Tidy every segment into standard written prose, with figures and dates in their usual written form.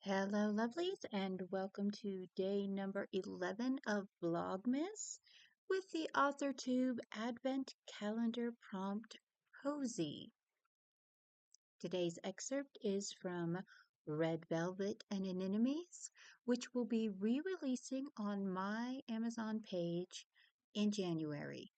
Hello, lovelies, and welcome to day number 11 of Vlogmas with the Authortube Advent Calendar prompt Cozy. Today's excerpt is from Red Velvet and Anemones, which will be re-releasing on my Amazon page in January.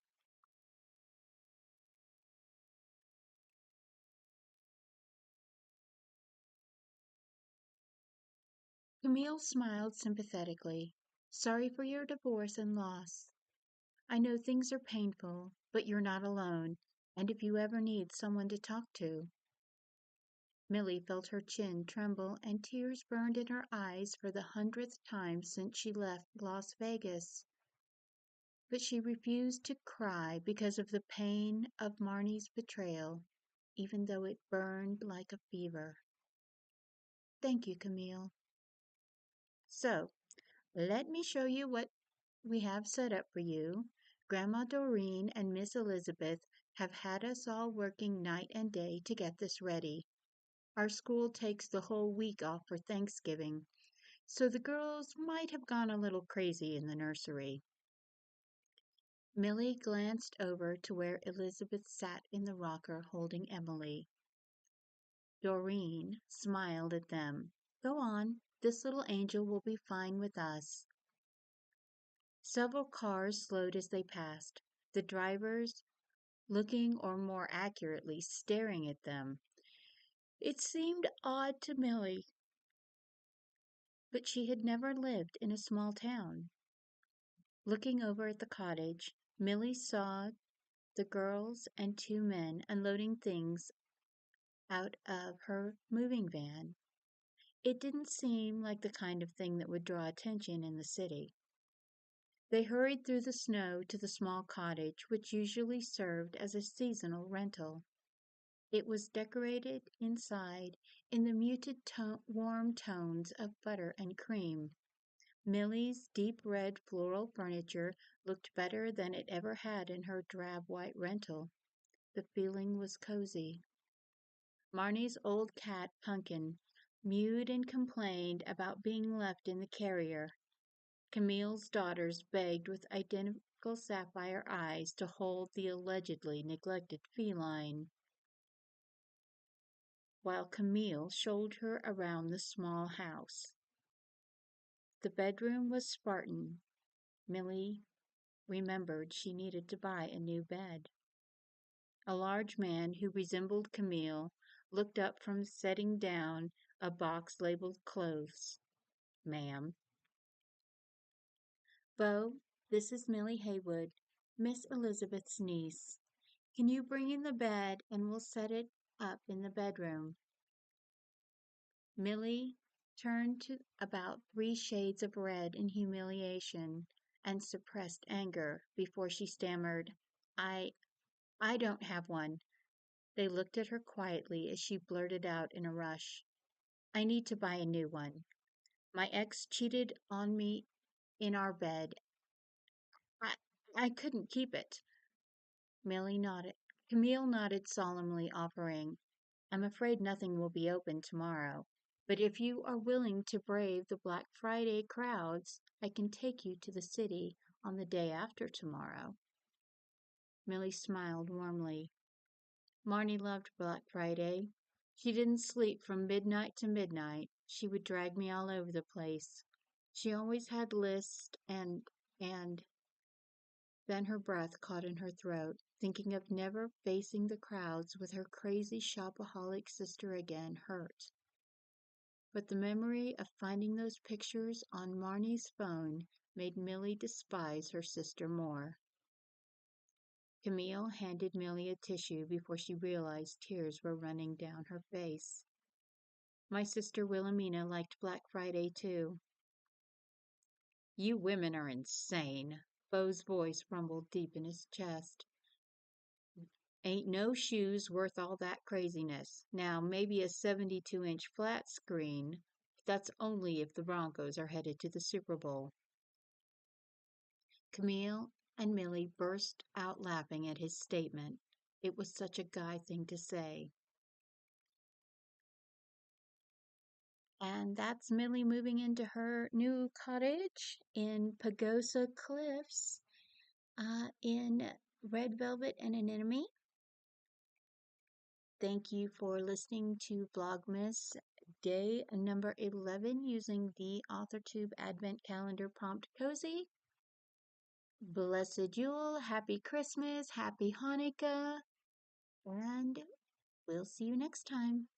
Camille smiled sympathetically. Sorry for your divorce and loss. I know things are painful, but you're not alone, and if you ever need someone to talk to. Millie felt her chin tremble and tears burned in her eyes for the 100th time since she left Las Vegas. But she refused to cry because of the pain of Marnie's betrayal, even though it burned like a fever. Thank you, Camille. So, let me show you what we have set up for you. Grandma Doreen and Miss Elizabeth have had us all working night and day to get this ready. Our school takes the whole week off for Thanksgiving, so the girls might have gone a little crazy in the nursery. Millie glanced over to where Elizabeth sat in the rocker holding Emily. Doreen smiled at them. Go on, this little angel will be fine with us. Several cars slowed as they passed, the drivers looking, or more accurately, staring at them. It seemed odd to Millie, but she had never lived in a small town. Looking over at the cottage, Millie saw the girls and two men unloading things out of her moving van. It didn't seem like the kind of thing that would draw attention in the city. They hurried through the snow to the small cottage, which usually served as a seasonal rental. It was decorated inside in the muted warm tones of butter and cream. Millie's deep red floral furniture looked better than it ever had in her drab white rental. The feeling was cozy. Marnie's old cat, Pumpkin, mewed and complained about being left in the carrier. Camille's daughters begged with identical sapphire eyes to hold the allegedly neglected feline, while Camille showed her around the small house. The bedroom was Spartan. Millie remembered she needed to buy a new bed. A large man who resembled Camille looked up from setting down a box labeled clothes. Ma'am. Beau, this is Millie Haywood, Miss Elizabeth's niece. Can you bring in the bed and we'll set it up in the bedroom? Millie turned to about 3 shades of red in humiliation and suppressed anger before she stammered, I don't have one. They looked at her quietly as she blurted out in a rush, I need to buy a new one. My ex cheated on me in our bed. I I couldn't keep it. Millie nodded. Camille nodded solemnly, offering, I'm afraid nothing will be open tomorrow, but if you are willing to brave the Black Friday crowds, I can take you to the city on the day after tomorrow. Millie smiled warmly. Marnie loved Black Friday. She didn't sleep from midnight to midnight. She would drag me all over the place. She always had lists and then her breath caught in her throat, thinking of never facing the crowds with her crazy shopaholic sister again hurt. But the memory of finding those pictures on Marnie's phone made Millie despise her sister more. Camille handed Millie a tissue before she realized tears were running down her face. My sister Wilhelmina liked Black Friday too. You women are insane. Beau's voice rumbled deep in his chest. Ain't no shoes worth all that craziness. Now, maybe a 72-inch flat screen, but that's only if the Broncos are headed to the Super Bowl. Camille and Millie burst out laughing at his statement. It was such a guy thing to say. And that's Millie moving into her new cottage in Pagosa Cliffs in Red Velvet and Anemone. Thank you for listening to Vlogmas day number 11 using the Authortube Advent Calendar prompt cozy. Blessed Yule, Happy Christmas, Happy Hanukkah, and we'll see you next time.